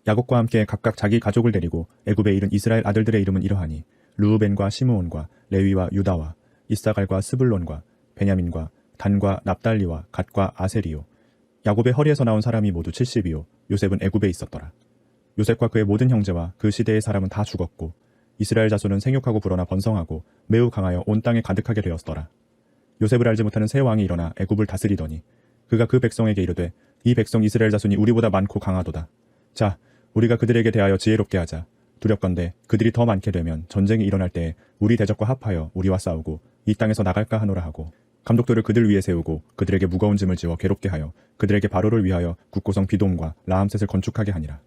야곱과 함께 각각 자기 가족을 데리고 애굽에 이른 이스라엘 아들들의 이름은 이러하니 르우벤과 시므온과 레위와 유다와 이사갈과 스불론과 베냐민과 단과 납달리와 갓과 아셀이요. 야곱의 허리에서 나온 사람이 모두 70이요. 요셉은 애굽에 있었더라. 요셉과 그의 모든 형제와 그 시대의 사람은 다 죽었고 이스라엘 자손은 생육하고 불어나 번성하고 매우 강하여 온 땅에 가득하게 되었더라. 요셉을 알지 못하는 새 왕이 일어나 애굽을 다스리더니 그가 그 백성에게 이르되 이 백성 이스라엘 자손이 우리보다 많고 강하도다. 자, 우리가 그들에게 대하여 지혜롭게 하자. 두렵건대 그들이 더 많게 되면 전쟁이 일어날 때에 우리 대적과 합하여 우리와 싸우고 이 땅에서 나갈까 하노라 하고 감독들을 그들 위에 세우고 그들에게 무거운 짐을 지워 괴롭게 하여 그들에게 바로를 위하여 국고성 비돔과 라암셋을 건축하게 하니라.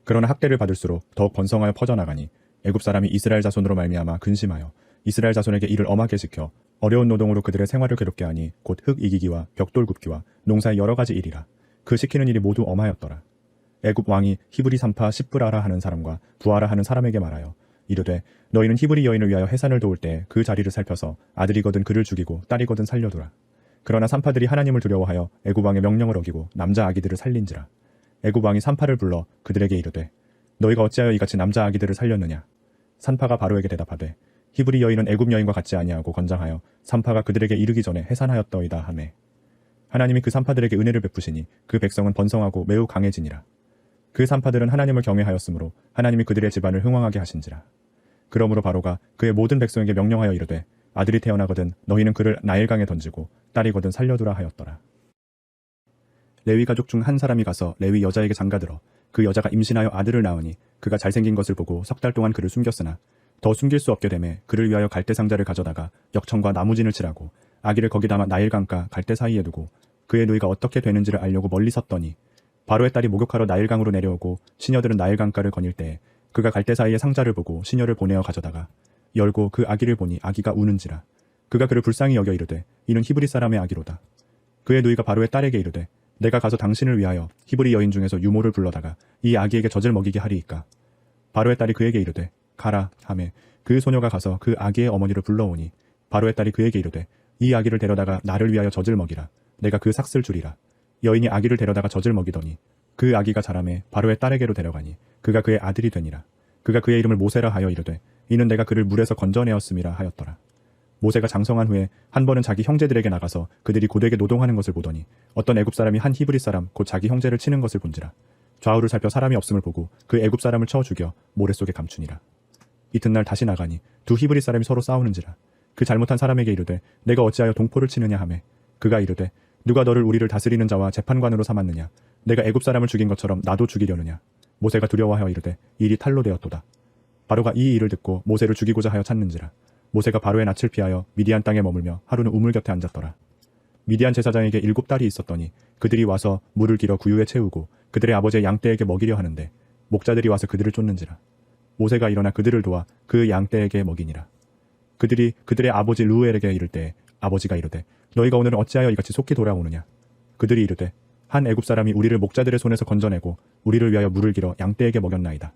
그러나 학대를 받을수록 더욱 번성하여 퍼져나가니 애굽 사람이 이스라엘 자손으로 말미암아 근심하여 이스라엘 자손에게 이를 엄하게 시켜 어려운 노동으로 그들의 생활을 괴롭게 하니 곧 흙 이기기와 벽돌 굽기와 농사의 여러 가지 일이라. 그 시키는 일이 모두 엄하였더라. 애굽 왕이 히브리 산파 십브라라 하는 사람과 부하라 하는 사람에게 말하여 이르되 너희는 히브리 여인을 위하여 해산을 도울 때 그 자리를 살펴서 아들이거든 그를 죽이고 딸이거든 살려두라. 그러나 산파들이 하나님을 두려워하여 애굽 왕의 명령을 어기고 남자 아기들을 살린지라. 애굽 왕이 산파를 불러 그들에게 이르되 너희가 어찌하여 이같이 남자 아기들을 살렸느냐. 산파가 바로에게 대답하되 히브리 여인은 애굽 여인과 같지 아니하고 건장하여 산파가 그들에게 이르기 전에 해산하였더이다 하매 하나님이 그 산파들에게 은혜를 베푸시니 그 백성은 번성하고 매우 강해지니라. 그 산파들은 하나님을 경외하였으므로 하나님이 그들의 집안을 흥왕하게 하신지라. 그러므로 바로가 그의 모든 백성에게 명령하여 이르되 아들이 태어나거든 너희는 그를 나일강에 던지고 딸이거든 살려두라 하였더라. 레위 가족 중 한 사람이 가서 레위 여자에게 장가들어 그 여자가 임신하여 아들을 낳으니 그가 잘생긴 것을 보고 석 달 동안 그를 숨겼으나 더 숨길 수 없게 되매 그를 위하여 갈대 상자를 가져다가 역청과 나무진을 칠하고 아기를 거기 담아 나일강과 갈대 사이에 두고 그의 누이가 어떻게 되는지를 알려고 멀리 섰더니 바로의 딸이 목욕하러 나일강으로 내려오고 시녀들은 나일강가를 거닐 때에 그가 갈대 사이에 상자를 보고 시녀를 보내어 가져다가 열고 그 아기를 보니 아기가 우는지라. 그가 그를 불쌍히 여겨 이르되 이는 히브리 사람의 아기로다. 그의 누이가 바로의 딸에게 이르되 내가 가서 당신을 위하여 히브리 여인 중에서 유모를 불러다가 이 아기에게 젖을 먹이게 하리이까. 바로의 딸이 그에게 이르되 가라 하매 그 소녀가 가서 그 아기의 어머니를 불러오니 바로의 딸이 그에게 이르되 이 아기를 데려다가 나를 위하여 젖을 먹이라. 내가 그 삭슬 주리라. 여인이 아기를 데려다가 젖을 먹이더니 그 아기가 자라매 바로의 딸에게로 데려가니 그가 그의 아들이 되니라. 그가 그의 이름을 모세라 하여 이르되 이는 내가 그를 물에서 건져내었음이라 하였더라. 모세가 장성한 후에 한 번은 자기 형제들에게 나가서 그들이 고되게 노동하는 것을 보더니 어떤 애굽 사람이 한 히브리 사람 곧 자기 형제를 치는 것을 본지라. 좌우를 살펴 사람이 없음을 보고 그 애굽 사람을 쳐 죽여 모래 속에 감추니라. 이튿날 다시 나가니 두 히브리 사람이 서로 싸우는지라. 그 잘못한 사람에게 이르되 내가 어찌하여 동포를 치느냐 하매 그가 이르되 누가 너를 우리를 다스리는 자와 재판관으로 삼았느냐. 내가 애굽 사람을 죽인 것처럼 나도 죽이려느냐. 모세가 두려워하여 이르되 일이 탈로 되었도다. 바로가 이 일을 듣고 모세를 죽이고자 하여 찾는지라. 모세가 바로의 낯을 피하여 미디안 땅에 머물며 하루는 우물 곁에 앉았더라. 미디안 제사장에게 7딸이 있었더니 그들이 와서 물을 길어 구유에 채우고 그들의 아버지의 양떼에게 먹이려 하는데 목자들이 와서 그들을 쫓는지라. 모세가 일어나 그들을 도와 그 양떼에게 먹이니라. 그들이 그들의 아버지 르우엘에게 이를 때에 아버지가 이르되 너희가 오늘은 어찌하여 이같이 속히 돌아오느냐. 그들이 이르되 한 애굽 사람이 우리를 목자들의 손에서 건져내고 우리를 위하여 물을 길어 양떼에게 먹였나이다.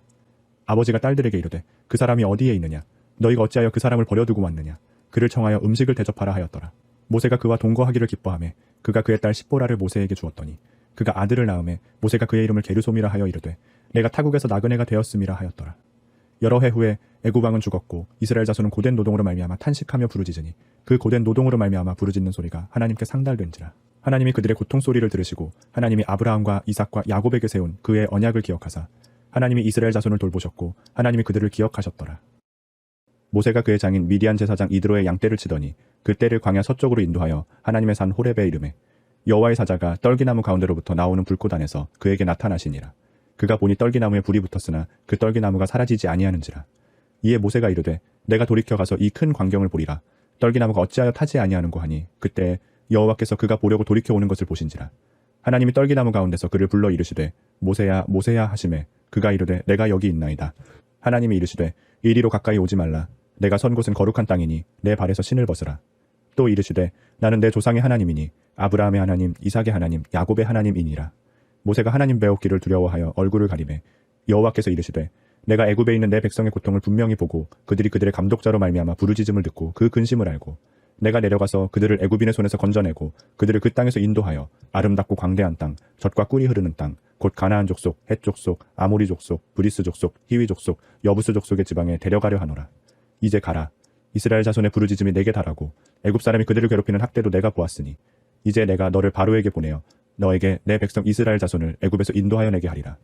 아버지가 딸들에게 이르되 그 사람이 어디에 있느냐. 너희가 어찌하여 그 사람을 버려두고 왔느냐. 그를 청하여 음식을 대접하라 하였더라. 모세가 그와 동거하기를 기뻐하며 그가 그의 딸 십보라를 모세에게 주었더니 그가 아들을 낳음에 모세가 그의 이름을 게르솜이라 하여 이르되 내가 타국에서 나그네가 되었음이라 하였더라. 여러 해 후에 애굽 왕은 죽었고 이스라엘 자손은 고된 노동으로 말미암아 탄식하며 부르짖으니 그 고된 노동으로 말미암아 부르짖는 소리가 하나님께 상달된지라. 하나님이 그들의 고통 소리를 들으시고 하나님이 아브라함과 이삭과 야곱에게 세운 그의 언약을 기억하사 하나님이 이스라엘 자손을 돌보셨고 하나님이 그들을 기억하셨더라. 모세가 그의 장인 미디안 제사장 이드로의 양떼를 치더니 그 떼를 광야 서쪽으로 인도하여 하나님의 산 호렙에 이르매 여호와의 사자가 떨기나무 가운데로부터 나오는 불꽃 안에서 그에게 나타나시니라. 그가 보니 떨기나무에 불이 붙었으나 그 떨기나무가 사라지지 아니하는지라. 이에 모세가 이르되 내가 돌이켜 가서 이 큰 광경을 보리라. 떨기나무가 어찌하여 타지 아니하는고 하니 그때 여호와께서 그가 보려고 돌이켜 오는 것을 보신지라. 하나님이 떨기나무 가운데서 그를 불러 이르시되 모세야 모세야 하시매 그가 이르되 내가 여기 있나이다. 하나님이 이르시되 이리로 가까이 오지 말라. 내가 선 곳은 거룩한 땅이니 내 발에서 신을 벗으라. 또 이르시되 나는 내 조상의 하나님이니 아브라함의 하나님 이삭의 하나님 야곱의 하나님이니라. 모세가 하나님 배웠기를 두려워하여 얼굴을 가리매 여호와께서 이르시되 내가 애굽에 있는 내 백성의 고통을 분명히 보고 그들이 그들의 감독자로 말미암아 부르짖음을 듣고 그 근심을 알고 내가 내려가서 그들을 애굽인의 손에서 건져내고 그들을 그 땅에서 인도하여 아름답고 광대한 땅, 젖과 꿀이 흐르는 땅, 곧 가나안 족속, 헷 족속, 아모리 족속, 브리스 족속, 히위 족속, 여부스 족속의 지방에 데려가려 하노라. 이제 가라. 이스라엘 자손의 부르짖음이 내게 달하고 애굽 사람이 그들을 괴롭히는 학대도 내가 보았으니 이제 내가 너를 바로에게 보내어 너에게 내 백성 이스라엘 자손을 애굽에서 인도하여 내게 하리라.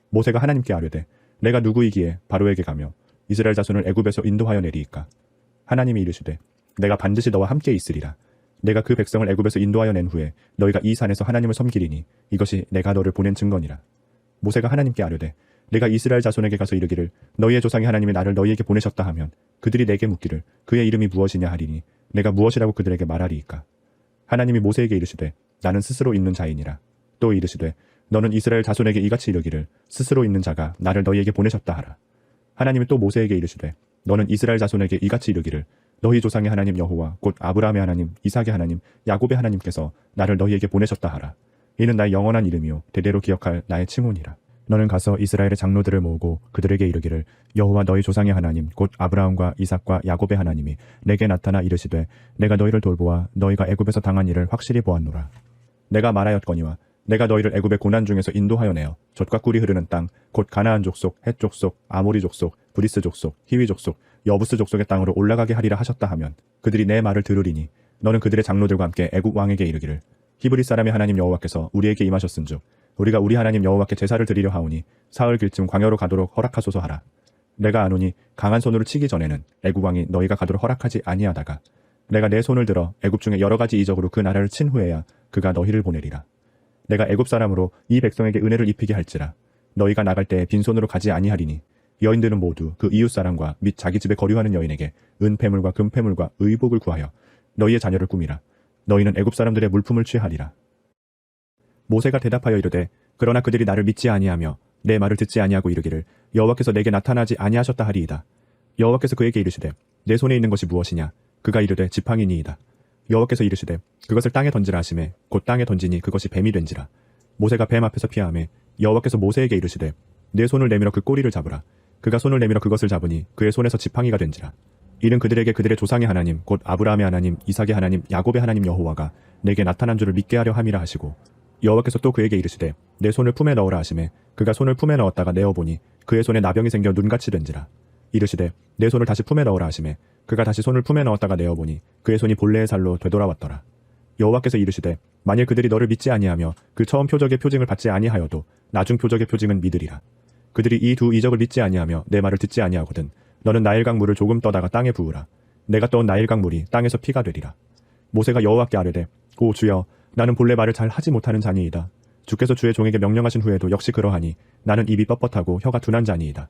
모세가 하나님께 아뢰되 내가 누구이기에 바로에게 가며 이스라엘 자손을 애굽에서 인도하여 내리이까. 하나님이 이르시되 내가 반드시 너와 함께 있으리라. 내가 그 백성을 애굽에서 인도하여 낸 후에 너희가 이 산에서 하나님을 섬기리니 이것이 내가 너를 보낸 증거니라. 모세가 하나님께 아뢰되 내가 이스라엘 자손에게 가서 이르기를 너희의 조상의 하나님이 나를 너희에게 보내셨다 하면 그들이 내게 묻기를 그의 이름이 무엇이냐 하리니 내가 무엇이라고 그들에게 말하리이까. 하나님이 모세에게 이르시되 나는 스스로 있는 자이니라. 또 이르시되 너는 이스라엘 자손에게 이같이 이르기를 스스로 있는 자가 나를 너희에게 보내셨다 하라. 하나님이 또 모세에게 이르시되 너는 이스라엘 자손에게 이같이 이르기를 너희 조상의 하나님 여호와 곧 아브라함의 하나님, 이삭의 하나님, 야곱의 하나님께서 나를 너희에게 보내셨다 하라. 이는 나의 영원한 이름이요 대대로 기억할 나의 칭호니라. 너는 가서 이스라엘의 장로들을 모으고 그들에게 이르기를 여호와 너희 조상의 하나님 곧 아브라함과 이삭과 야곱의 하나님이 내게 나타나 이르시되 내가 너희를 돌보아 너희가 애굽에서 당한 일을 확실히 보았노라. 내가 말하였거니와 내가 너희를 애굽의 고난 중에서 인도하여 내어 젖과 꿀이 흐르는 땅 곧 가나안 족속, 헷 족속, 아모리 족속, 브리스 족속, 히위 족속, 여부스 족속의 땅으로 올라가게 하리라 하셨다 하면 그들이 내 말을 들으리니 너는 그들의 장로들과 함께 애굽 왕에게 이르기를 히브리 사람의 하나님 여호와께서 우리에게 임하셨은즉 우리가 우리 하나님 여호와께 제사를 드리려 하오니 사흘 길쯤 광야로 가도록 허락하소서 하라. 내가 아노니 강한 손으로 치기 전에는 애굽 왕이 너희가 가도록 허락하지 아니하다가 내가 내 손을 들어 애굽 중에 여러 가지 이적으로 그 나라를 친 후에야 그가 너희를 보내리라. 내가 애굽 사람으로 이 백성에게 은혜를 입히게 할지라 너희가 나갈 때에 빈손으로 가지 아니하리니 여인들은 모두 그 이웃 사람과 및 자기 집에 거류하는 여인에게 은폐물과 금폐물과 의복을 구하여 너희의 자녀를 꾸미라. 너희는 애굽 사람들의 물품을 취하리라. 모세가 대답하여 이르되 그러나 그들이 나를 믿지 아니하며 내 말을 듣지 아니하고 이르기를 여호와께서 내게 나타나지 아니하셨다 하리이다. 여호와께서 그에게 이르시되 내 손에 있는 것이 무엇이냐? 그가 이르되 지팡이니이다. 여호와께서 이르시되 그것을 땅에 던지라 하시매 곧 땅에 던지니 그것이 뱀이 된지라. 모세가 뱀 앞에서 피하매 여호와께서 모세에게 이르시되 내 손을 내밀어 그 꼬리를 잡으라. 그가 손을 내밀어 그것을 잡으니 그의 손에서 지팡이가 된지라. 이는 그들에게 그들의 조상의 하나님 곧 아브라함의 하나님, 이삭의 하나님, 야곱의 하나님 여호와가 내게 나타난 줄을 믿게 하려 함이라 하시고 여호와께서 또 그에게 이르시되 내 손을 품에 넣으라 하시매 그가 손을 품에 넣었다가 내어보니 그의 손에 나병이 생겨 눈같이 된지라. 이르시되 내 손을 다시 품에 넣으라 하시매 그가 다시 손을 품에 넣었다가 내어보니 그의 손이 본래의 살로 되돌아왔더라. 여호와께서 이르시되 만일 그들이 너를 믿지 아니하며 그 처음 표적의 표징을 받지 아니하여도 나중 표적의 표징은 믿으리라. 그들이 이 두 이적을 믿지 아니하며 내 말을 듣지 아니하거든 너는 나일강 물을 조금 떠다가 땅에 부으라. 내가 떠온 나일강 물이 땅에서 피가 되리라. 모세가 여호와께 아뢰되 오 주여 나는 본래 말을 잘 하지 못하는 자니이다. 주께서 주의 종에게 명령하신 후에도 역시 그러하니 나는 입이 뻣뻣하고 혀가 둔한 자니이다.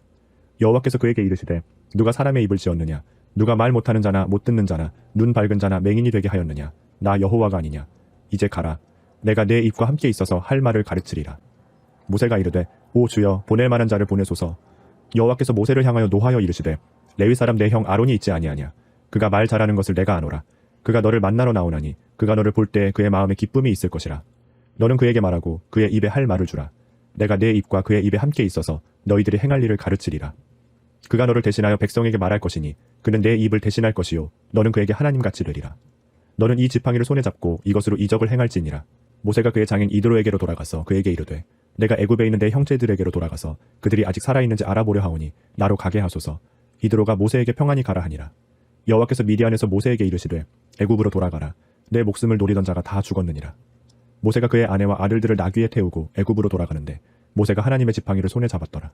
여호와께서 그에게 이르시되 누가 사람의 입을 지었느냐? 누가 말 못하는 자나 못 듣는 자나 눈 밝은 자나 맹인이 되게 하였느냐? 나 여호와가 아니냐? 이제 가라. 내가 내 입과 함께 있어서 할 말을 가르치리라. 모세가 이르되 오 주여 보낼 만한 자를 보내소서. 여호와께서 모세를 향하여 노하여 이르시되 레위 사람 내 형 아론이 있지 아니하냐? 그가 말 잘하는 것을 내가 아노라. 그가 너를 만나러 나오나니 그가 너를 볼 때 그의 마음에 기쁨이 있을 것이라. 너는 그에게 말하고 그의 입에 할 말을 주라. 내가 내 입과 그의 입에 함께 있어서 너희들이 행할 일을 가르치리라. 그가 너를 대신하여 백성에게 말할 것이니 그는 내 입을 대신할 것이요 너는 그에게 하나님같이 되리라. 너는 이 지팡이를 손에 잡고 이것으로 이적을 행할지니라. 모세가 그의 장인 이드로에게로 돌아가서 그에게 이르되 내가 애굽에 있는 내 형제들에게로 돌아가서 그들이 아직 살아있는지 알아보려 하오니 나로 가게 하소서. 이드로가 모세에게 평안히 가라 하니라. 여호와께서 미디안에서 모세에게 이르시되 애굽으로 돌아가라. 내 목숨을 노리던 자가 다 죽었느니라. 모세가 그의 아내와 아들들을 나귀에 태우고 애굽으로 돌아가는데 모세가 하나님의 지팡이를 손에 잡았더라.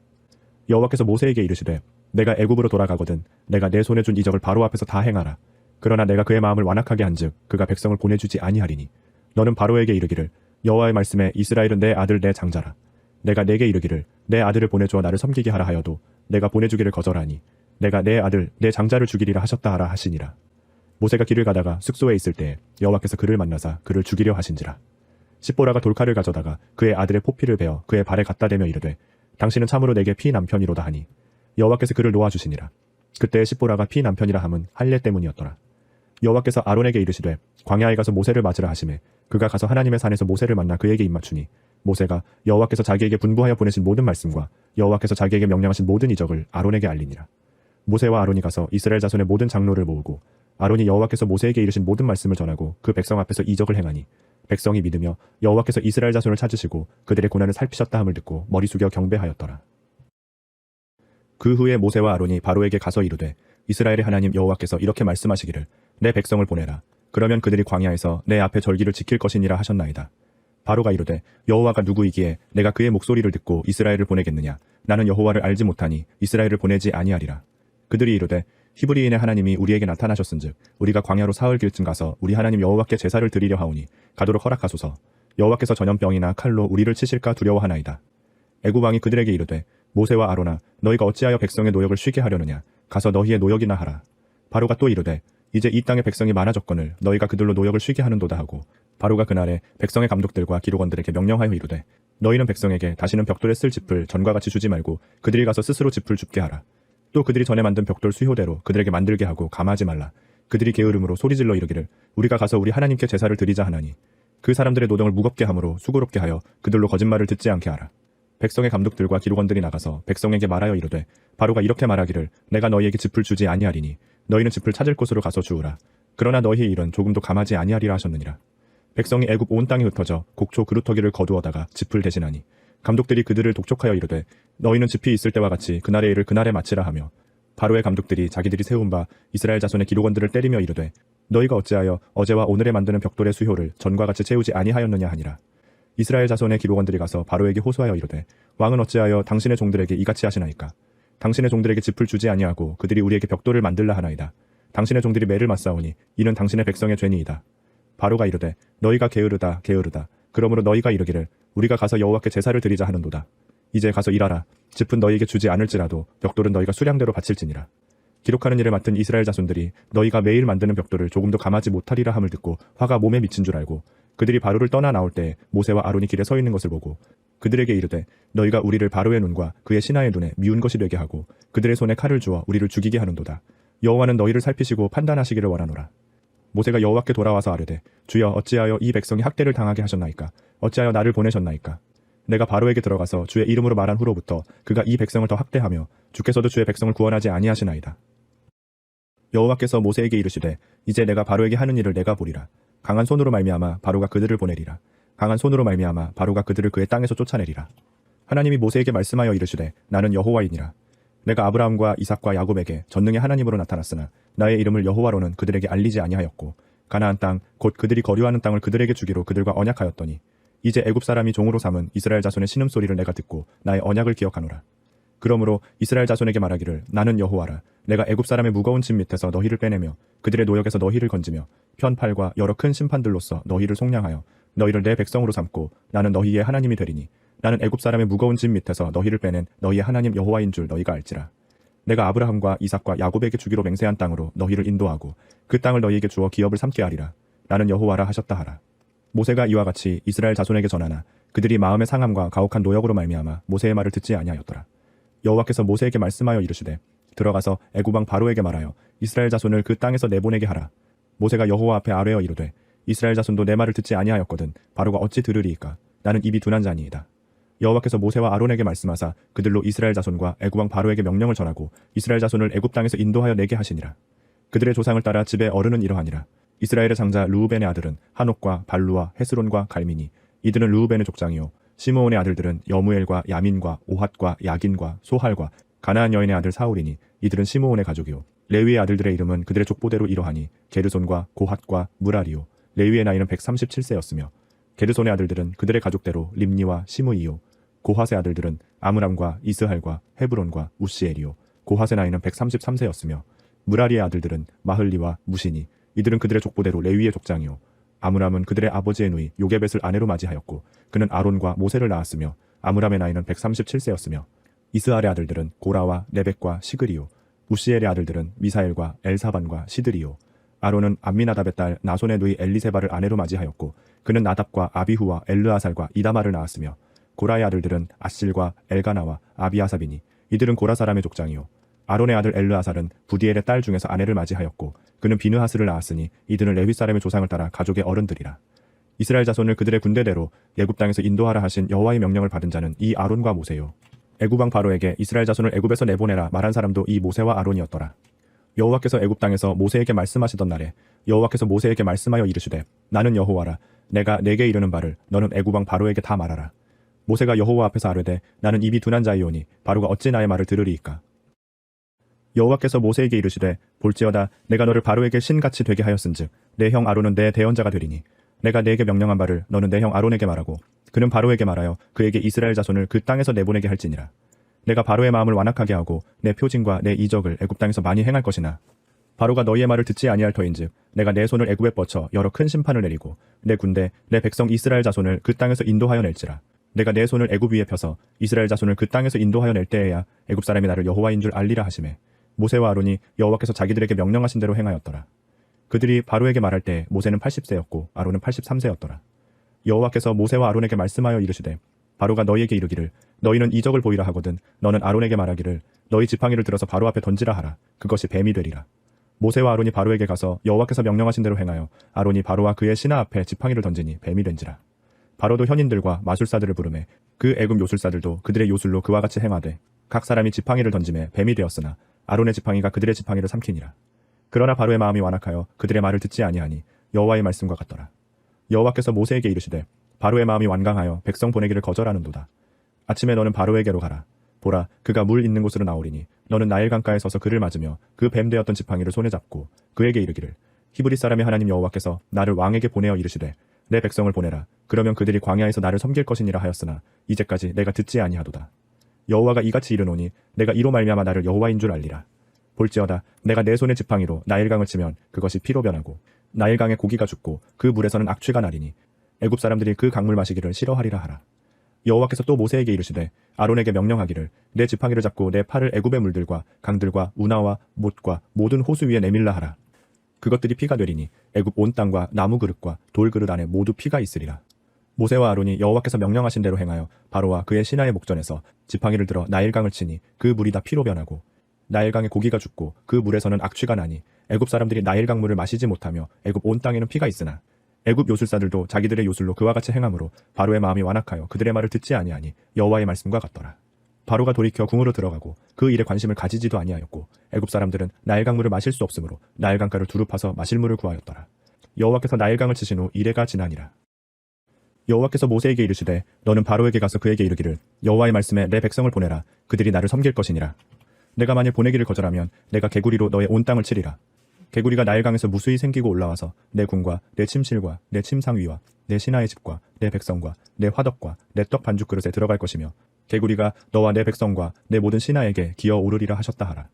여호와께서 모세에게 이르시되 내가 애굽으로 돌아가거든 내가 내 손에 준 이적을 바로 앞에서 다 행하라. 그러나 내가 그의 마음을 완악하게 한즉 그가 백성을 보내주지 아니하리니 너는 바로에게 이르기를 여호와의 말씀에 이스라엘은 내 아들 내 장자라. 내가 내게 이르기를 내 아들을 보내주어 나를 섬기게 하라 하여도 내가 보내주기를 거절하니 내가 내 아들 내 장자를 죽이리라 하셨다 하라 하시니라. 모세가 길을 가다가 숙소에 있을 때에 여호와께서 그를 만나사 그를 죽이려 하신지라. 십보라가 돌칼을 가져다가 그의 아들의 포피를 베어 그의 발에 갖다 대며 이르되 당신은 참으로 내게 피 남편이로다 하니 여호와께서 그를 놓아주시니라. 그때 십보라가 피 남편이라 함은 할례 때문이었더라. 여호와께서 아론에게 이르시되 광야에 가서 모세를 맞으라 하시매 그가 가서 하나님의 산에서 모세를 만나 그에게 입맞추니 모세가 여호와께서 자기에게 분부하여 보내신 모든 말씀과 여호와께서 자기에게 명령하신 모든 이적을 아론에게 알리니라. 모세와 아론이 가서 이스라엘 자손의 모든 장로를 모으고 아론이 여호와께서 모세에게 이르신 모든 말씀을 전하고 그 백성 앞에서 이적을 행하니 백성이 믿으며 여호와께서 이스라엘 자손을 찾으시고 그들의 고난을 살피셨다 함을 듣고 머리 숙여 경배하였더라. 그 후에 모세와 아론이 바로에게 가서 이르되 이스라엘의 하나님 여호와께서 이렇게 말씀하시기를 내 백성을 보내라. 그러면 그들이 광야에서 내 앞에 절기를 지킬 것이니라 하셨나이다. 바로가 이르되 여호와가 누구이기에 내가 그의 목소리를 듣고 이스라엘을 보내겠느냐. 나는 여호와를 알지 못하니 이스라엘을 보내지 아니하리라. 그들이 이르되 히브리인의 하나님이 우리에게 나타나셨은즉 우리가 광야로 사흘 길쯤 가서 우리 하나님 여호와께 제사를 드리려 하오니 가도록 허락하소서. 여호와께서 전염병이나 칼로 우리를 치실까 두려워하나이다. 애굽 왕이 그들에게 이르되 모세와 아론아 너희가 어찌하여 백성의 노역을 쉬게 하려느냐. 가서 너희의 노역이나 하라. 바로가 또 이르되 이제 이 땅의 백성이 많아졌거늘 너희가 그들로 노역을 쉬게 하는도다 하고 바로가 그날에 백성의 감독들과 기록원들에게 명령하여 이르되 너희는 백성에게 다시는 벽돌에 쓸 짚을 전과 같이 주지 말고 그들이 가서 스스로 짚을 줍게 하라. 또 그들이 전에 만든 벽돌 수효대로 그들에게 만들게 하고 감하지 말라. 그들이 게으름으로 소리질러 이르기를 우리가 가서 우리 하나님께 제사를 드리자 하나니 그 사람들의 노동을 무겁게 함으로 수고롭게 하여 그들로 거짓말을 듣지 않게 하라. 백성의 감독들과 기록원들이 나가서 백성에게 말하여 이르되 바로가 이렇게 말하기를 내가 너희에게 짚을 주지 아니하리니 너희는 짚을 찾을 곳으로 가서 주우라. 그러나 너희의 일은 조금도 감하지 아니하리라 하셨느니라. 백성이 애굽 온 땅에 흩어져 곡초 그루터기를 거두어다가 짚을 대신하니 감독들이 그들을 독촉하여 이르되 너희는 짚이 있을 때와 같이 그날의 일을 그날에 마치라 하며 바로의 감독들이 자기들이 세운 바 이스라엘 자손의 기록원들을 때리며 이르되 너희가 어찌하여 어제와 오늘에 만드는 벽돌의 수효를 전과 같이 채우지 아니하였느냐 하니라. 이스라엘 자손의 기록원들이 가서 바로에게 호소하여 이르되 왕은 어찌하여 당신의 종들에게 이같이 하시나이까. 당신의 종들에게 짚을 주지 아니하고 그들이 우리에게 벽돌을 만들라 하나이다. 당신의 종들이 매를 맞사오니 이는 당신의 백성의 죄니이다. 바로가 이르되 너희가 게으르다 게으르다. 그러므로 너희가 이르기를 우리가 가서 여호와께 제사를 드리자 하는도다. 이제 가서 일하라. 짚은 너희에게 주지 않을지라도 벽돌은 너희가 수량대로 바칠지니라. 기록하는 일을 맡은 이스라엘 자손들이 너희가 매일 만드는 벽돌을 조금도 감하지 못하리라 함을 듣고 화가 몸에 미친 줄 알고 그들이 바로를 떠나 나올 때 모세와 아론이 길에 서 있는 것을 보고 그들에게 이르되 너희가 우리를 바로의 눈과 그의 신하의 눈에 미운 것이 되게 하고 그들의 손에 칼을 주어 우리를 죽이게 하는도다. 여호와는 너희를 살피시고 판단하시기를 원하노라. 모세가 여호와께 돌아와서 아뢰되 주여 어찌하여 이 백성이 학대를 당하게 하셨나이까. 어찌하여 나를 보내셨나이까. 내가 바로에게 들어가서 주의 이름으로 말한 후로부터 그가 이 백성을 더 학대하며 주께서도 주의 백성을 구원하지 아니하시나이다. 여호와께서 모세에게 이르시되 이제 내가 바로에게 하는 일을 내가 보리라. 강한 손으로 말미암아 바로가 그들을 보내리라. 강한 손으로 말미암아 바로가 그들을 그의 땅에서 쫓아내리라. 하나님이 모세에게 말씀하여 이르시되 나는 여호와이니라. 내가 아브라함과 이삭과 야곱에게 전능의 하나님으로 나타났으나 나의 이름을 여호와로는 그들에게 알리지 아니하였고 가나안 땅 곧 그들이 거류하는 땅을 그들에게 주기로 그들과 언약하였더니 이제 애굽 사람이 종으로 삼은 이스라엘 자손의 신음소리를 내가 듣고 나의 언약을 기억하노라. 그러므로 이스라엘 자손에게 말하기를 나는 여호와라. 내가 애굽 사람의 무거운 짐 밑에서 너희를 빼내며 그들의 노역에서 너희를 건지며 편팔과 여러 큰 심판들로서 너희를 속량하여 너희를 내 백성으로 삼고 나는 너희의 하나님이 되리니 나는 애굽 사람의 무거운 짐 밑에서 너희를 빼낸 너희의 하나님 여호와인 줄 너희가 알지라. 내가 아브라함과 이삭과 야곱에게 주기로 맹세한 땅으로 너희를 인도하고 그 땅을 너희에게 주어 기업을 삼게 하리라. 나는 여호와라 하셨다 하라. 모세가 이와 같이 이스라엘 자손에게 전하나 그들이 마음의 상함과 가혹한 노역으로 말미암아 모세의 말을 듣지 아니하였더라. 여호와께서 모세에게 말씀하여 이르시되 들어가서 애굽 왕 바로에게 말하여 이스라엘 자손을 그 땅에서 내보내게 하라. 모세가 여호와 앞에 아뢰어 이르되 이스라엘 자손도 내 말을 듣지 아니하였거든 바로가 어찌 들으리이까. 나는 입이 둔한 자니이다. 여호와께서 모세와 아론에게 말씀하사 그들로 이스라엘 자손과 애굽 왕 바로에게 명령을 전하고 이스라엘 자손을 애굽 땅에서 인도하여 내게 하시니라. 그들의 조상을 따라 집의 어른은 이러하니라. 이스라엘의 장자 르우벤의 아들은 한옥과 발루와 헤스론과 갈미니 이들은 르우벤의 족장이요 시므온의 아들들은 여무엘과 야민과 오핫과 야긴과 소할과 가나안 여인의 아들 사울이니 이들은 시므온의 가족이요 레위의 아들들의 이름은 그들의 족보대로 이러하니 게르손과 고핫과 무라리요 레위의 나이는 137세였으며 게르손의 아들들은 그들의 가족대로 림니와 시므이요 고핫의 아들들은 아므람과 이스할과 헤브론과 우시엘이요 고핫의 나이는 133세였으며 무라리의 아들들은 마흘리와 무시니 이들은 그들의 족보대로 레위의 족장이요 아므람은 그들의 아버지의 누이 요게벳을 아내로 맞이하였고 그는 아론과 모세를 낳았으며 아므람의 나이는 137세였으며 이스할의 아들들은 고라와 레벡과 시그리요 우시엘의 아들들은 미사엘과 엘사반과 시드리요 아론은 암미나답의 딸 나손의 누이 엘리세바를 아내로 맞이하였고 그는 나답과 아비후와 엘르아살과 이다마를 낳았으며 고라의 아들들은 아실과 엘가나와 아비아삽이니 이들은 고라 사람의 족장이요 아론의 아들 엘르아살은 부디엘의 딸 중에서 아내를 맞이하였고 그는 비느하스를 낳았으니 이들은 레위 사람의 조상을 따라 가족의 어른들이라. 이스라엘 자손을 그들의 군대대로 애굽 땅에서 인도하라 하신 여호와의 명령을 받은 자는 이 아론과 모세요. 애굽 왕 바로에게 이스라엘 자손을 애굽에서 내보내라 말한 사람도 이 모세와 아론이었더라. 여호와께서 애굽 땅에서 모세에게 말씀하시던 날에 여호와께서 모세에게 말씀하여 이르시되 나는 여호와라. 내가 내게 이르는 바를 너는 애굽 왕 바로에게 다 말하라. 모세가 여호와 앞에서 아뢰되 나는 입이 둔한 자이오니 바로가 어찌 나의 말을 들으리이까. 여호와께서 모세에게 이르시되 볼지어다 내가 너를 바로에게 신같이 되게 하였은즉 내 형 아론은 내 대언자가 되리니 내가 네게 명령한 바를 너는 내 형 아론에게 말하고 그는 바로에게 말하여 그에게 이스라엘 자손을 그 땅에서 내보내게 할지니라. 내가 바로의 마음을 완악하게 하고 내 표징과 내 이적을 애굽 땅에서 많이 행할 것이나 바로가 너희의 말을 듣지 아니할 터인즉 내가 내 손을 애굽에 뻗쳐 여러 큰 심판을 내리고 내 군대 내 백성 이스라엘 자손을 그 땅에서 인도하여 낼지라. 내가 내 손을 애굽 위에 펴서 이스라엘 자손을 그 땅에서 인도하여 낼 때에야 애굽 사람이 나를 여호와인 줄 알리라 하시매 모세와 아론이 여호와께서 자기들에게 명령하신 대로 행하였더라. 그들이 바로에게 말할 때 모세는 80세였고 아론은 83세였더라. 여호와께서 모세와 아론에게 말씀하여 이르시되 바로가 너희에게 이르기를 너희는 이적을 보이라 하거든 너는 아론에게 말하기를 너희 지팡이를 들어서 바로 앞에 던지라 하라. 그것이 뱀이 되리라. 모세와 아론이 바로에게 가서 여호와께서 명령하신 대로 행하여 아론이 바로와 그의 신하 앞에 지팡이를 던지니 뱀이 된지라. 바로도 현인들과 마술사들을 부르매 그 애굽 요술사들도 그들의 요술로 그와 같이 행하되 각 사람이 지팡이를 던지매 뱀이 되었으나 아론의 지팡이가 그들의 지팡이를 삼키니라. 그러나 바로의 마음이 완악하여 그들의 말을 듣지 아니하니 여호와의 말씀과 같더라. 여호와께서 모세에게 이르시되 바로의 마음이 완강하여 백성 보내기를 거절하는도다. 아침에 너는 바로에게로 가라. 보라 그가 물 있는 곳으로 나오리니 너는 나일 강가에 서서 그를 맞으며 그 뱀 되었던 지팡이를 손에 잡고 그에게 이르기를 히브리 사람의 하나님 여호와께서 나를 왕에게 보내어 이르시되 내 백성을 보내라. 그러면 그들이 광야에서 나를 섬길 것이니라 하였으나 이제까지 내가 듣지 아니하도다. 여호와가 이같이 이르노니 내가 이로 말미암아 나를 여호와인 줄 알리라. 볼지어다 내가 내 손의 지팡이로 나일강을 치면 그것이 피로 변하고 나일강에 고기가 죽고 그 물에서는 악취가 나리니 애굽 사람들이 그 강물 마시기를 싫어하리라 하라. 여호와께서 또 모세에게 이르시되 아론에게 명령하기를 내 지팡이를 잡고 내 팔을 애굽의 물들과 강들과 운하와 못과 모든 호수 위에 내밀라 하라. 그것들이 피가 되리니 애굽 온 땅과 나무 그릇과 돌 그릇 안에 모두 피가 있으리라. 모세와 아론이 여호와께서 명령하신 대로 행하여 바로와 그의 신하의 목전에서 지팡이를 들어 나일강을 치니 그 물이 다 피로 변하고 나일강에 고기가 죽고 그 물에서는 악취가 나니 애굽 사람들이 나일강 물을 마시지 못하며 애굽 온 땅에는 피가 있으나 애굽 요술사들도 자기들의 요술로 그와 같이 행함으로 바로의 마음이 완악하여 그들의 말을 듣지 아니하니 여호와의 말씀과 같더라. 바로가 돌이켜 궁으로 들어가고 그 일에 관심을 가지지도 아니하였고 애굽 사람들은 나일강 물을 마실 수 없으므로 나일강가를 두루 파서 마실 물을 구하였더라. 여호와께서 나일강을 치신 후 이레가 지나니라. 여호와께서 모세에게 이르시되 너는 바로에게 가서 그에게 이르기를 여호와의 말씀에 내 백성을 보내라. 그들이 나를 섬길 것이니라. 내가 만일 보내기를 거절하면 내가 개구리로 너의 온 땅을 치리라. 개구리가 나일강에서 무수히 생기고 올라와서 내 궁과 내 침실과 내 침상 위와 내 신하의 집과 내 백성과 내 화덕과 내 떡 반죽 그릇에 들어갈 것이며 개구리가 너와 내 백성과 내 모든 신하에게 기어 오르리라 하셨다 하라.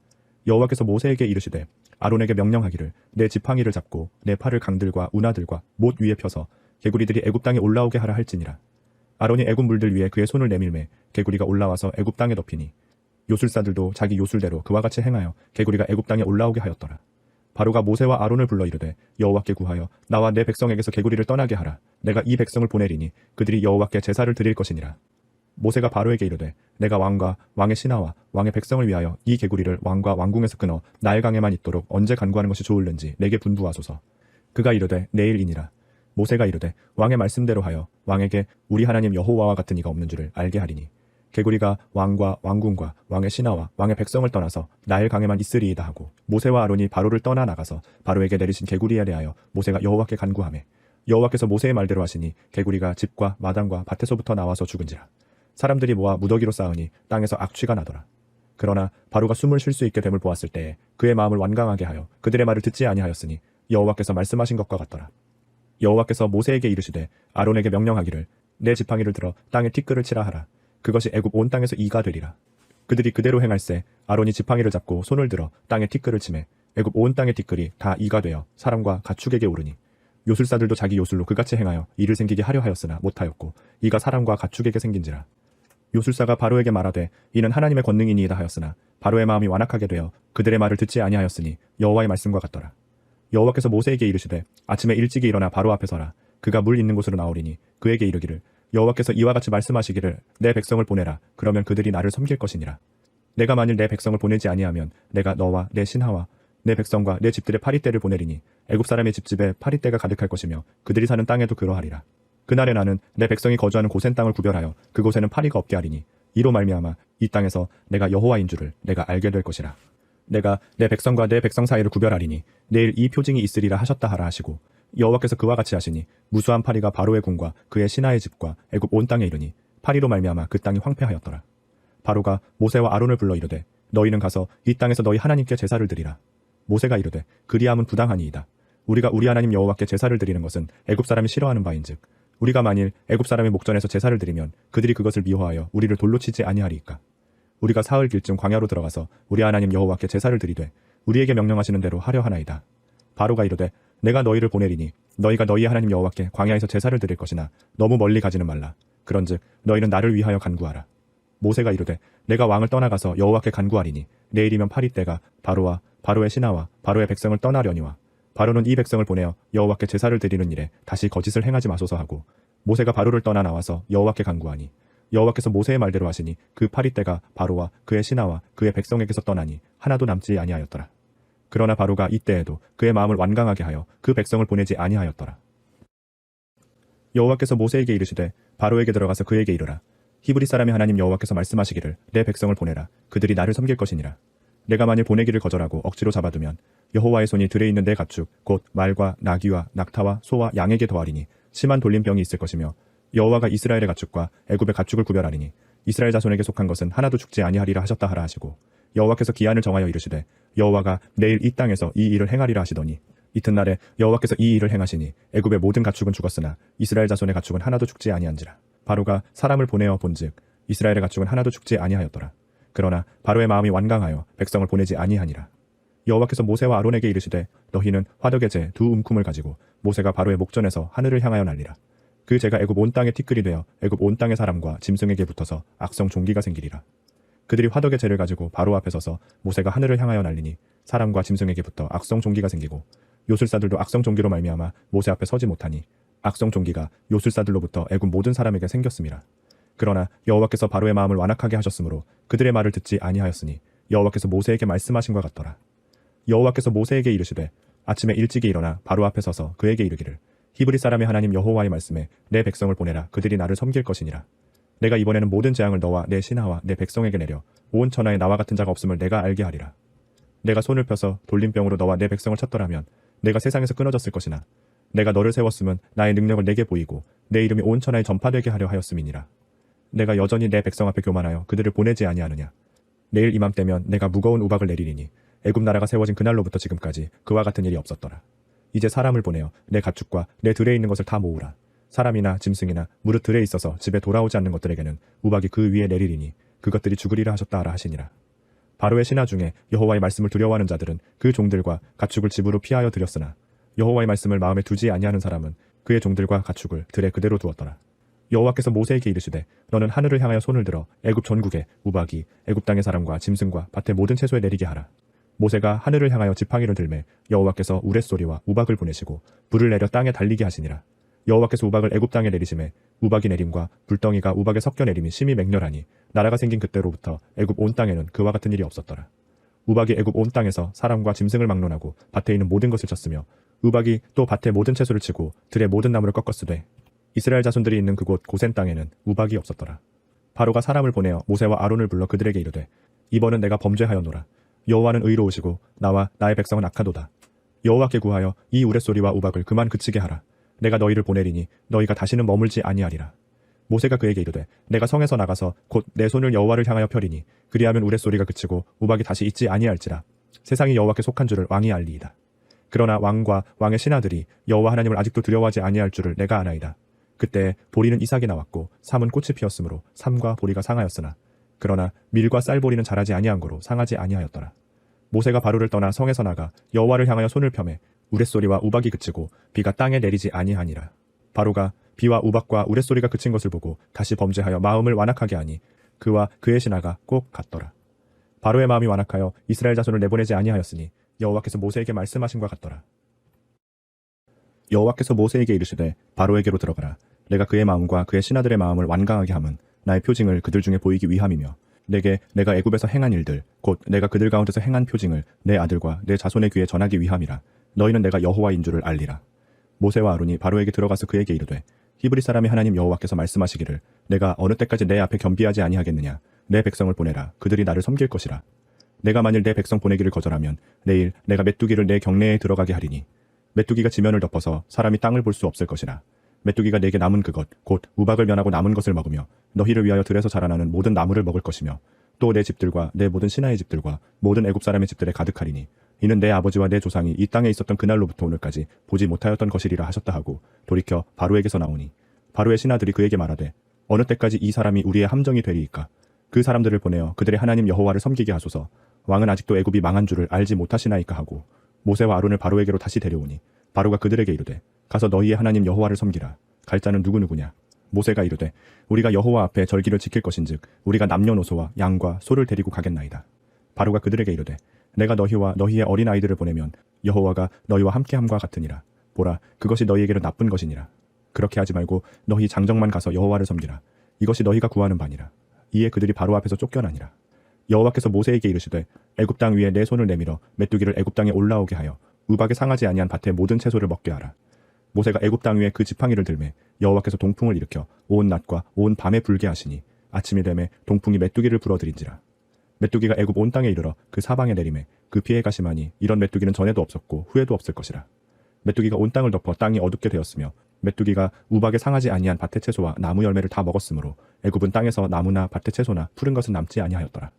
여호와께서 모세에게 이르시되 아론에게 명령하기를 내 지팡이를 잡고 내 팔을 강들과 운하들과 못 위에 펴서 개구리들이 애굽 땅에 올라오게 하라 할지니라. 아론이 애굽 물들 위에 그의 손을 내밀매 개구리가 올라와서 애굽 땅에 덮이니 요술사들도 자기 요술대로 그와 같이 행하여 개구리가 애굽 땅에 올라오게 하였더라. 바로가 모세와 아론을 불러 이르되 여호와께 구하여 나와 내 백성에게서 개구리를 떠나게 하라. 내가 이 백성을 보내리니 그들이 여호와께 제사를 드릴 것이니라. 모세가 바로에게 이르되 내가 왕과 왕의 신하와 왕의 백성을 위하여 이 개구리를 왕과 왕궁에서 끊어 나일강에만 있도록 언제 간구하는 것이 좋을는지 내게 분부하소서. 그가 이르되 내일이니라. 모세가 이르되 왕의 말씀대로 하여 왕에게 우리 하나님 여호와와 같은 이가 없는 줄을 알게 하리니 개구리가 왕과 왕궁과 왕의 신하와 왕의 백성을 떠나서 나일강에만 있으리이다 하고 모세와 아론이 바로를 떠나 나가서 바로에게 내리신 개구리에 대하여 모세가 여호와께 간구하매 여호와께서 모세의 말대로 하시니 개구리가 집과 마당과 밭에서부터 나와서 죽은지라. 사람들이 모아 무더기로 쌓으니 땅에서 악취가 나더라. 그러나 바로가 숨을 쉴 수 있게 됨을 보았을 때에 그의 마음을 완강하게 하여 그들의 말을 듣지 아니하였으니 여호와께서 말씀하신 것과 같더라. 여호와께서 모세에게 이르시되 아론에게 명령하기를 내 지팡이를 들어 땅에 티끌을 치라 하라. 그것이 애굽 온 땅에서 이가 되리라. 그들이 그대로 행할세 아론이 지팡이를 잡고 손을 들어 땅에 티끌을 치매 애굽 온 땅의 티끌이 다 이가 되어 사람과 가축에게 오르니 요술사들도 자기 요술로 그같이 행하여 이를 생기게 하려 하였으나 못하였고 이가 사람과 가축에게 생긴지라. 요술사가 바로에게 말하되 이는 하나님의 권능이니이다 하였으나 바로의 마음이 완악하게 되어 그들의 말을 듣지 아니하였으니 여호와의 말씀과 같더라. 여호와께서 모세에게 이르시되 아침에 일찍이 일어나 바로 앞에 서라. 그가 물 있는 곳으로 나오리니 그에게 이르기를 여호와께서 이와 같이 말씀하시기를 내 백성을 보내라. 그러면 그들이 나를 섬길 것이니라. 내가 만일 내 백성을 보내지 아니하면 내가 너와 내 신하와 내 백성과 내 집들의 파리떼를 보내리니 애굽 사람의 집집에 파리떼가 가득할 것이며 그들이 사는 땅에도 그러하리라. 그날에 나는 내 백성이 거주하는 고센 땅을 구별하여 그곳에는 파리가 없게 하리니 이로 말미암아 이 땅에서 내가 여호와인 줄을 내가 알게 될 것이라. 내가 내 백성과 내 백성 사이를 구별하리니 내일 이 표징이 있으리라 하셨다 하라 하시고 여호와께서 그와 같이 하시니 무수한 파리가 바로의 궁과 그의 신하의 집과 애굽 온 땅에 이르니 파리로 말미암아 그 땅이 황폐하였더라. 바로가 모세와 아론을 불러 이르되 너희는 가서 이 땅에서 너희 하나님께 제사를 드리라. 모세가 이르되 그리함은 부당하니이다. 우리가 우리 하나님 여호와께 제사를 드리는 것은 애굽 사람이 싫어하는 바인즉 우리가 만일 애굽 사람의 목전에서 제사를 드리면 그들이 그것을 미워하여 우리를 돌로 치지 아니하리이까. 우리가 사흘 길쯤 광야로 들어가서 우리 하나님 여호와께 제사를 드리되 우리에게 명령하시는 대로 하려 하나이다. 바로가 이르되 내가 너희를 보내리니 너희가 너희 하나님 여호와께 광야에서 제사를 드릴 것이나 너무 멀리 가지는 말라. 그런즉 너희는 나를 위하여 간구하라. 모세가 이르되 내가 왕을 떠나가서 여호와께 간구하리니 내일이면 파리 때가 바로와 바로의 신하와 바로의 백성을 떠나려니와 바로는 이 백성을 보내어 여호와께 제사를 드리는 일에 다시 거짓을 행하지 마소서 하고 모세가 바로를 떠나 나와서 여호와께 간구하니 여호와께서 모세의 말대로 하시니 그 파리 때가 바로와 그의 신하와 그의 백성에게서 떠나니 하나도 남지 아니하였더라. 그러나 바로가 이때에도 그의 마음을 완강하게 하여 그 백성을 보내지 아니하였더라. 여호와께서 모세에게 이르시되 바로에게 들어가서 그에게 이르라. 히브리 사람의 하나님 여호와께서 말씀하시기를 내 백성을 보내라. 그들이 나를 섬길 것이니라. 내가 만일 보내기를 거절하고 억지로 잡아두면 여호와의 손이 들에 있는 내 가축 곧 말과 나귀와 낙타와 소와 양에게 더하리니 심한 돌림병이 있을 것이며 여호와가 이스라엘의 가축과 애굽의 가축을 구별하리니 이스라엘 자손에게 속한 것은 하나도 죽지 아니하리라 하셨다 하라 하시고 여호와께서 기한을 정하여 이르시되 여호와가 내일 이 땅에서 이 일을 행하리라 하시더니 이튿날에 여호와께서 이 일을 행하시니 애굽의 모든 가축은 죽었으나 이스라엘 자손의 가축은 하나도 죽지 아니한지라. 바로가 사람을 보내어 본즉 이스라엘의 가축은 하나도 죽지 아니하였더라. 그러나 바로의 마음이 완강하여 백성을 보내지 아니하니라. 여호와께서 모세와 아론에게 이르시되 너희는 화덕의 재 두 움큼을 가지고 모세가 바로의 목전에서 하늘을 향하여 날리라. 그 재가 애굽 온 땅에 티끌이 되어 애굽 온 땅의 사람과 짐승에게 붙어서 악성 종기가 생기리라. 그들이 화덕의 재를 가지고 바로 앞에 서서 모세가 하늘을 향하여 날리니 사람과 짐승에게 붙어 악성 종기가 생기고 요술사들도 악성 종기로 말미암아 모세 앞에 서지 못하니 악성 종기가 요술사들로부터 애굽 모든 사람에게 생겼음이라. 그러나 여호와께서 바로의 마음을 완악하게 하셨으므로 그들의 말을 듣지 아니하였으니 여호와께서 모세에게 말씀하신 것 같더라. 여호와께서 모세에게 이르시되 아침에 일찍이 일어나 바로 앞에 서서 그에게 이르기를 히브리 사람의 하나님 여호와의 말씀에 내 백성을 보내라. 그들이 나를 섬길 것이니라. 내가 이번에는 모든 재앙을 너와 내 신하와 내 백성에게 내려 온 천하에 나와 같은 자가 없음을 내가 알게 하리라. 내가 손을 펴서 돌림병으로 너와 내 백성을 쳤더라면 내가 세상에서 끊어졌을 것이나 내가 너를 세웠으면 나의 능력을 내게 보이고 내 이름이 온 천하에 전파되게 하려 하였음이니라. 내가 여전히 내 백성 앞에 교만하여 그들을 보내지 아니하느냐. 내일 이맘때면 내가 무거운 우박을 내리리니 애굽 나라가 세워진 그날로부터 지금까지 그와 같은 일이 없었더라. 이제 사람을 보내어 내 가축과 내 들에 있는 것을 다 모으라. 사람이나 짐승이나 무릇 들에 있어서 집에 돌아오지 않는 것들에게는 우박이 그 위에 내리리니 그것들이 죽으리라 하셨다 하라 하시니라. 바로의 신하 중에 여호와의 말씀을 두려워하는 자들은 그 종들과 가축을 집으로 피하여 들였으나 여호와의 말씀을 마음에 두지 아니하는 사람은 그의 종들과 가축을 들에 그대로 두었더라. 여호와께서 모세에게 이르시되 너는 하늘을 향하여 손을 들어 애굽 전국에 우박이 애굽 땅의 사람과 짐승과 밭의 모든 채소에 내리게 하라. 모세가 하늘을 향하여 지팡이를 들매 여호와께서 우레소리와 우박을 보내시고 불을 내려 땅에 달리게 하시니라. 여호와께서 우박을 애굽 땅에 내리심에 우박이 내림과 불덩이가 우박에 섞여 내림이 심히 맹렬하니 나라가 생긴 그때로부터 애굽 온 땅에는 그와 같은 일이 없었더라. 우박이 애굽 온 땅에서 사람과 짐승을 막론하고 밭에 있는 모든 것을 쳤으며 우박이 또 밭의 모든 채소를 치고 들의 모든 나무를 꺾었으되 이스라엘 자손들이 있는 그곳 고센 땅에는 우박이 없었더라. 바로가 사람을 보내어 모세와 아론을 불러 그들에게 이르되 이번은 내가 범죄하였노라. 여호와는 의로우시고 나와 나의 백성은 악하도다. 여호와께 구하여 이 우레소리와 우박을 그만 그치게 하라. 내가 너희를 보내리니 너희가 다시는 머물지 아니하리라. 모세가 그에게 이르되 내가 성에서 나가서 곧 내 손을 여호와를 향하여 펴리니 그리하면 우레소리가 그치고 우박이 다시 있지 아니할지라. 세상이 여호와께 속한 줄을 왕이 알리이다. 그러나 왕과 왕의 신하들이 여호와 하나님을 아직도 두려워하지 아니할 줄을 내가 아나이다. 그때 보리는 이삭이 나왔고 삼은 꽃이 피었으므로 삼과 보리가 상하였으나 그러나 밀과 쌀보리는 자라지 아니한 고로 상하지 아니하였더라. 모세가 바로를 떠나 성에서 나가 여호와를 향하여 손을 펴매 우레소리와 우박이 그치고 비가 땅에 내리지 아니하니라. 바로가 비와 우박과 우레소리가 그친 것을 보고 다시 범죄하여 마음을 완악하게 하니 그와 그의 신하가 꼭 같더라. 바로의 마음이 완악하여 이스라엘 자손을 내보내지 아니하였으니 여호와께서 모세에게 말씀하신 것 같더라. 여호와께서 모세에게 이르시되 바로에게로 들어가라. 내가 그의 마음과 그의 신하들의 마음을 완강하게 함은 나의 표징을 그들 중에 보이기 위함이며 내가 애굽에서 행한 일들 곧 내가 그들 가운데서 행한 표징을 내 아들과 내 자손의 귀에 전하기 위함이라. 너희는 내가 여호와인 줄을 알리라. 모세와 아론이 바로에게 들어가서 그에게 이르되 히브리 사람의 하나님 여호와께서 말씀하시기를 내가 어느 때까지 내 앞에 겸비하지 아니하겠느냐. 내 백성을 보내라. 그들이 나를 섬길 것이라. 내가 만일 내 백성 보내기를 거절하면 내일 내가 메뚜기를 내 경내에 들어가게 하리니 메뚜기가 지면을 덮어서 사람이 땅을 볼 수 없을 것이라. 메뚜기가 내게 남은 그것 곧 우박을 면하고 남은 것을 먹으며 너희를 위하여 들에서 자라나는 모든 나무를 먹을 것이며 또 내 집들과 내 모든 신하의 집들과 모든 애굽 사람의 집들에 가득하리니 이는 내 아버지와 내 조상이 이 땅에 있었던 그날로부터 오늘까지 보지 못하였던 것이리라 하셨다 하고 돌이켜 바로에게서 나오니 바로의 신하들이 그에게 말하되 어느 때까지 이 사람이 우리의 함정이 되리이까. 그 사람들을 보내어 그들의 하나님 여호와를 섬기게 하소서. 왕은 아직도 애굽이 망한 줄을 알지 못하시나이까 하고 모세와 아론을 바로에게로 다시 데려오니 바로가 그들에게 이르되 가서 너희의 하나님 여호와를 섬기라. 갈 자는 누구누구냐. 모세가 이르되 우리가 여호와 앞에 절기를 지킬 것인즉 우리가 남녀노소와 양과 소를 데리고 가겠나이다. 바로가 그들에게 이르되 내가 너희와 너희의 어린 아이들을 보내면 여호와가 너희와 함께함과 같으니라. 보라, 그것이 너희에게로 나쁜 것이니라. 그렇게 하지 말고 너희 장정만 가서 여호와를 섬기라. 이것이 너희가 구하는 바니라. 이에 그들이 바로 앞에서 쫓겨나니라. 여호와께서 모세에게 이르시되 애굽 땅 위에 내 손을 내밀어 메뚜기를 애굽 땅에 올라오게 하여 우박에 상하지 아니한 밭의 모든 채소를 먹게 하라. 모세가 애굽 땅 위에 그 지팡이를 들매 여호와께서 동풍을 일으켜 온 낮과 온 밤에 불게 하시니 아침이 되매 동풍이 메뚜기를 불어들인지라. 메뚜기가 애굽 온 땅에 이르러 그 사방에 내림에 그 피해가 심하니 이런 메뚜기는 전에도 없었고 후에도 없을 것이라. 메뚜기가 온 땅을 덮어 땅이 어둡게 되었으며 메뚜기가 우박에 상하지 아니한 밭의 채소와 나무 열매를 다 먹었으므로 애굽은 땅에서 나무나 밭의 채소나 푸른 것은 남지 아니하였더라.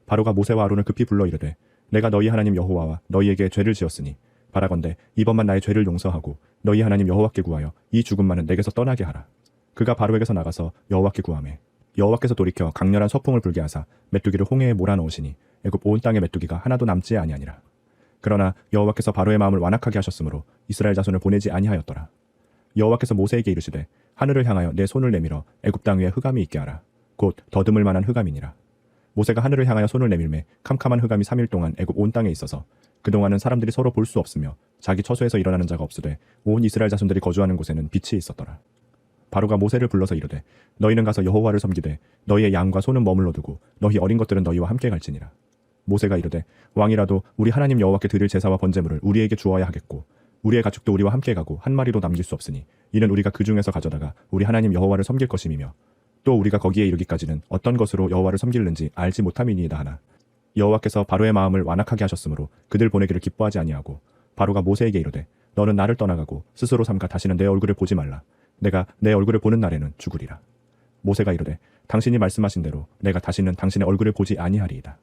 바로가 모세와 아론을 급히 불러 이르되 내가 너희 하나님 여호와와 너희에게 죄를 지었으니 바라건대 이번만 나의 죄를 용서하고 너희 하나님 여호와께 구하여 이 죽음만은 내게서 떠나게 하라. 그가 바로에게서 나가서 여호와께 구하매 여호와께서 돌이켜 강렬한 서풍을 불게 하사 메뚜기를 홍해에 몰아넣으시니 애굽 온 땅의 메뚜기가 하나도 남지 아니하니라. 그러나 여호와께서 바로의 마음을 완악하게 하셨으므로 이스라엘 자손을 보내지 아니하였더라. 여호와께서 모세에게 이르시되 하늘을 향하여 내 손을 내밀어 애굽 땅 위에 흑암이 있게 하라. 곧 더듬을 만한 흑암이니라. 모세가 하늘을 향하여 손을 내밀매 캄캄한 흑암이 3일 동안 애굽 온 땅에 있어서 그동안은 사람들이 서로 볼 수 없으며 자기 처소에서 일어나는 자가 없으되 온 이스라엘 자손들이 거주하는 곳에는 빛이 있었더라. 바로가 모세를 불러서 이르되 너희는 가서 여호와를 섬기되 너희의 양과 소는 머물러 두고 너희 어린 것들은 너희와 함께 갈지니라. 모세가 이르되 왕이라도 우리 하나님 여호와께 드릴 제사와 번제물을 우리에게 주어야 하겠고 우리의 가축도 우리와 함께 가고 한 마리도 남길 수 없으니 이는 우리가 그 중에서 가져다가 우리 하나님 여호와를 섬길 것임이며 또 우리가 거기에 이르기까지는 어떤 것으로 여호와를 섬기는지 알지 못함이니이다 하나 여호와께서 바로의 마음을 완악하게 하셨으므로 그들 보내기를 기뻐하지 아니하고 바로가 모세에게 이르되 너는 나를 떠나가고 스스로 삼가 다시는 내 얼굴을 보지 말라. 내가 내 얼굴을 보는 날에는 죽으리라. 모세가 이르되 당신이 말씀하신 대로 내가 다시는 당신의 얼굴을 보지 아니하리이다.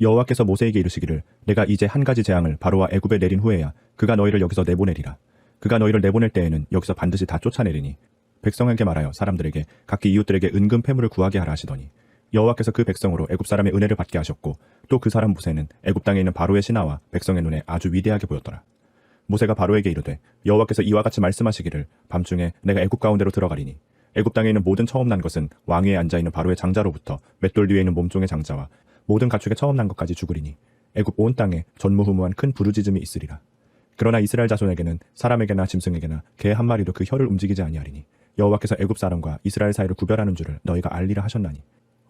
여호와께서 모세에게 이르시기를 내가 이제 한 가지 재앙을 바로와 애굽에 내린 후에야 그가 너희를 여기서 내보내리라. 그가 너희를 내보낼 때에는 여기서 반드시 다 쫓아내리니 백성에게 말하여 사람들에게 각기 이웃들에게 은금 패물을 구하게 하라 하시더니 여호와께서 그 백성으로 애굽 사람의 은혜를 받게 하셨고 또 그 사람 모세는 애굽 땅에 있는 바로의 신하와 백성의 눈에 아주 위대하게 보였더라. 모세가 바로에게 이르되 여호와께서 이와 같이 말씀하시기를 밤중에 내가 애굽 가운데로 들어가리니 애굽 땅에 있는 모든 처음 난 것은 왕 위에 앉아 있는 바로의 장자로부터 맷돌 뒤에 있는 몸종의 장자와 모든 가축의 처음 난 것까지 죽으리니 애굽 온 땅에 전무후무한 큰 부르짖음이 있으리라. 그러나 이스라엘 자손에게는 사람에게나 짐승에게나 개 한 마리도 그 혀를 움직이지 아니하리니 여호와께서 애굽 사람과 이스라엘 사이를 구별하는 줄을 너희가 알리라 하셨나니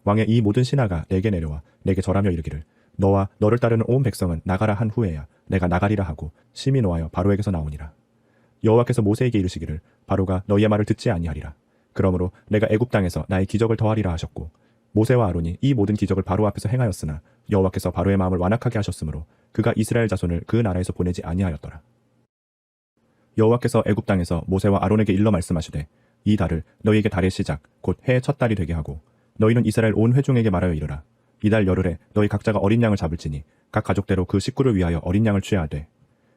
왕의 이 모든 신하가 내게 내려와 내게 절하며 이르기를 너와 너를 따르는 온 백성은 나가라 한 후에야 내가 나가리라 하고 심히 노하여 바로에게서 나오니라. 여호와께서 모세에게 이르시기를 바로가 너희의 말을 듣지 아니하리라. 그러므로 내가 애굽 땅에서 나의 기적을 더하리라 하셨고 모세와 아론이 이 모든 기적을 바로 앞에서 행하였으나 여호와께서 바로의 마음을 완악하게 하셨으므로 그가 이스라엘 자손을 그 나라에서 보내지 아니하였더라. 여호와께서 애굽 땅에서 모세와 아론에게 일러 말씀하시되 이 달을 너희에게 달의 시작 곧 해의 첫 달이 되게 하고 너희는 이스라엘 온 회중에게 말하여 이르라. 이달 열흘에 너희 각자가 어린 양을 잡을지니 각 가족대로 그 식구를 위하여 어린 양을 취하되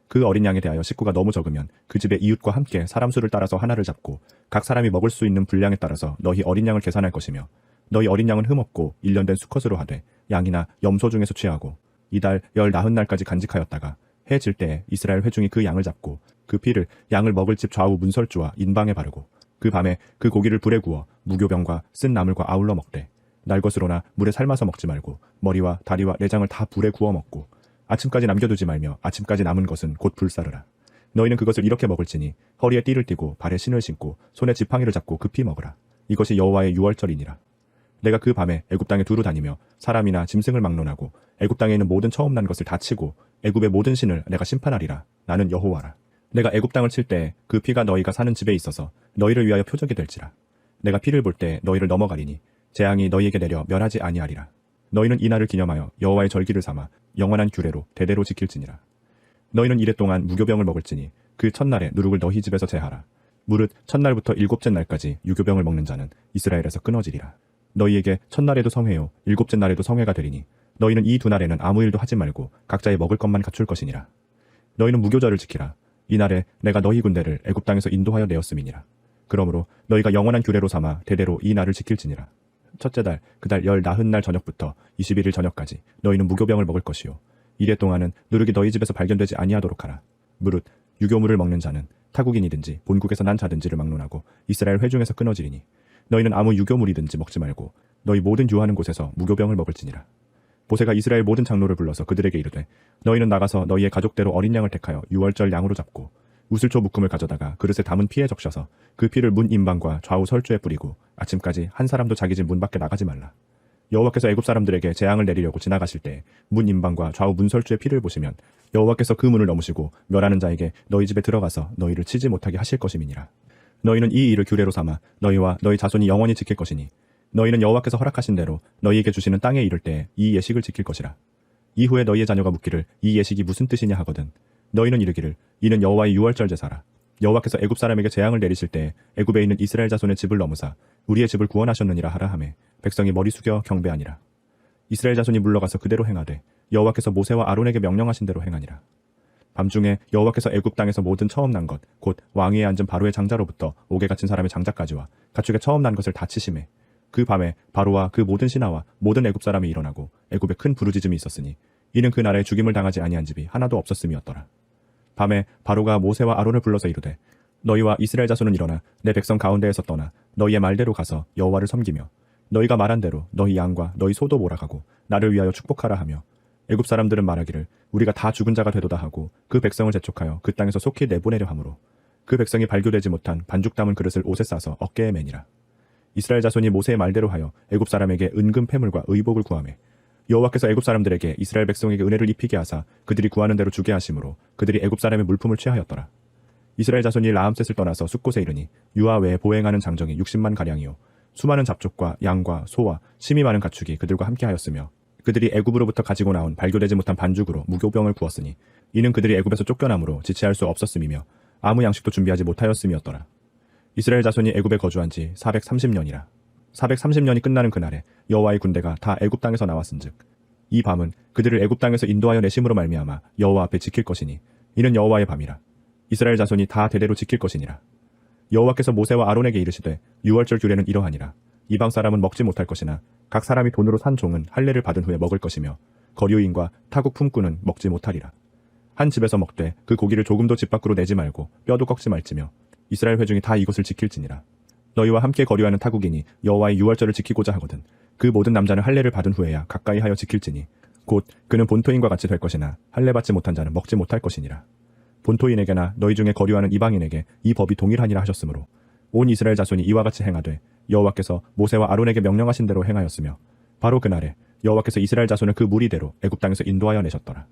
그 어린 양에 대하여 식구가 너무 적으면 그 집의 이웃과 함께 사람 수를 따라서 하나를 잡고 각 사람이 먹을 수 있는 분량에 따라서 너희 어린 양을 계산할 것이며 너희 어린 양은 흠없고 1년 된 수컷으로 하되 양이나 염소 중에서 취하고 이달 19날까지 간직하였다가 해 질 때에 이스라엘 회중이 그 양을 잡고 그 피를 양을 먹을 집 좌우 문설주와 인방에 바르고 그 밤에 그 고기를 불에 구워 무교병과 쓴 나물과 아울러 먹되 날것으로나 물에 삶아서 먹지 말고 머리와 다리와 내장을 다 불에 구워 먹고 아침까지 남겨두지 말며 아침까지 남은 것은 곧 불사르라. 너희는 그것을 이렇게 먹을지니 허리에 띠를 띠고 발에 신을 신고 손에 지팡이를 잡고 급히 먹으라. 이것이 여호와의 유월절이니라. 내가 그 밤에 애굽 땅에 두루 다니며 사람이나 짐승을 막론하고 애굽 땅에 있는 모든 처음 난 것을 다 치고 애굽의 모든 신을 내가 심판하리라. 나는 여호와라. 내가 애굽 땅을 칠 때 그 피가 너희가 사는 집에 있어서 너희를 위하여 표적이 될지라. 내가 피를 볼 때 너희를 넘어가리니 재앙이 너희에게 내려 멸하지 아니하리라. 너희는 이 날을 기념하여 여호와의 절기를 삼아 영원한 규례로 대대로 지킬지니라. 너희는 이래 동안 무교병을 먹을지니 그 첫날에 누룩을 너희 집에서 제하라. 무릇 첫날부터 일곱째 날까지 유교병을 먹는 자는 이스라엘에서 끊어지리라. 너희에게 첫날에도 성회요 일곱째 날에도 성회가 되리니 너희는 이 두 날에는 아무 일도 하지 말고 각자의 먹을 것만 갖출 것이니라. 너희는 무교절을 지키라. 이 날에 내가 너희 군대를 애굽 땅에서 인도하여 내었음이니라. 그러므로 너희가 영원한 규례로 삼아 대대로 이 날을 지킬지니라. 첫째 달 그 달 열 나흔 날 저녁부터 21일 저녁까지 너희는 무교병을 먹을 것이요 이래 동안은 누룩이 너희 집에서 발견되지 아니하도록 하라. 무릇 유교물을 먹는 자는 타국인이든지 본국에서 난 자든지를 막론하고 이스라엘 회중에서 끊어지리니 너희는 아무 유교물이든지 먹지 말고 너희 모든 유하는 곳에서 무교병을 먹을지니라. 모세가 이스라엘 모든 장로를 불러서 그들에게 이르되 너희는 나가서 너희의 가족대로 어린 양을 택하여 유월절 양으로 잡고 우슬초 묶음을 가져다가 그릇에 담은 피에 적셔서 그 피를 문 임방과 좌우 설주에 뿌리고 아침까지 한 사람도 자기 집 문 밖에 나가지 말라. 여호와께서 애굽 사람들에게 재앙을 내리려고 지나가실 때 문 임방과 좌우 문 설주의 피를 보시면 여호와께서 그 문을 넘으시고 멸하는 자에게 너희 집에 들어가서 너희를 치지 못하게 하실 것임이니라. 너희는 이 일을 규례로 삼아 너희와 너희 자손이 영원히 지킬 것이니 너희는 여호와께서 허락하신 대로 너희에게 주시는 땅에 이를 때 이 예식을 지킬 것이라. 이후에 너희의 자녀가 묻기를 이 예식이 무슨 뜻이냐 하거든 너희는 이르기를 이는 여호와의 유월절 제사라. 여호와께서 애굽 사람에게 재앙을 내리실 때 애굽에 있는 이스라엘 자손의 집을 넘으사 우리의 집을 구원하셨느니라 하라 하매 백성이 머리 숙여 경배하니라. 이스라엘 자손이 물러가서 그대로 행하되 여호와께서 모세와 아론에게 명령하신 대로 행하니라. 밤중에 여호와께서 애굽 땅에서 모든 처음 난 것 곧 왕위에 앉은 바로의 장자로부터 옥에 갇힌 사람의 장자까지와 가축에 처음 난 것을 다 치심해 그 밤에 바로와 그 모든 신하와 모든 애굽 사람이 일어나고 애굽에 큰 부르짖음이 있었으니 이는 그 나라에 죽임을 당하지 아니한 집이 하나도 없었음이었더라. 밤에 바로가 모세와 아론을 불러서 이르되 너희와 이스라엘 자손은 일어나 내 백성 가운데에서 떠나 너희의 말대로 가서 여호와를 섬기며 너희가 말한 대로 너희 양과 너희 소도 몰아가고 나를 위하여 축복하라 하며 애굽 사람들은 말하기를 우리가 다 죽은 자가 되도다 하고 그 백성을 재촉하여 그 땅에서 속히 내보내려 하므로 그 백성이 발교되지 못한 반죽 담은 그릇을 옷에 싸서 어깨에 매니라. 이스라엘 자손이 모세의 말대로 하여 애굽 사람에게 은금 패물과 의복을 구하매 여호와께서 애굽 사람들에게 이스라엘 백성에게 은혜를 입히게 하사 그들이 구하는 대로 주게 하심으로 그들이 애굽 사람의 물품을 취하였더라. 이스라엘 자손이 라암셋을 떠나서 숫곳에 이르니 유아 외에 보행하는 장정이 60만 가량이요 수많은 잡족과 양과 소와 심이 많은 가축이 그들과 함께하였으며 그들이 애굽으로부터 가지고 나온 발교되지 못한 반죽으로 무교병을 구웠으니 이는 그들이 애굽에서 쫓겨남으로 지체할 수 없었음이며 아무 양식도 준비하지 못하였음이었더라. 이스라엘 자손이 애굽에 거주한 지 430년이라. 430년이 끝나는 그날에 여호와의 군대가 다 애굽 땅에서 나왔은즉 이 밤은 그들을 애굽 땅에서 인도하여 내심으로 말미암아 여호와 앞에 지킬 것이니 이는 여호와의 밤이라. 이스라엘 자손이 다 대대로 지킬 것이니라. 여호와께서 모세와 아론에게 이르시되 유월절 규례는 이러하니라. 이방 사람은 먹지 못할 것이나 각 사람이 돈으로 산 종은 할례를 받은 후에 먹을 것이며 거류인과 타국 품꾼은 먹지 못하리라. 한 집에서 먹되 그 고기를 조금도 집 밖으로 내지 말고 뼈도 꺾지 말지며 이스라엘 회중이 다 이것을 지킬지니라. 너희와 함께 거류하는 타국인이 여호와의 유월절을 지키고자 하거든 그 모든 남자는 할례를 받은 후에야 가까이 하여 지킬지니 곧 그는 본토인과 같이 될 것이나 할례 받지 못한 자는 먹지 못할 것이니라. 본토인에게나 너희 중에 거류하는 이방인에게 이 법이 동일하니라 하셨으므로 온 이스라엘 자손이 이와 같이 행하되 여호와께서 모세와 아론에게 명령하신 대로 행하였으며 바로 그날에 여호와께서 이스라엘 자손을 그 무리대로 애굽 땅에서 인도하여 내셨더라.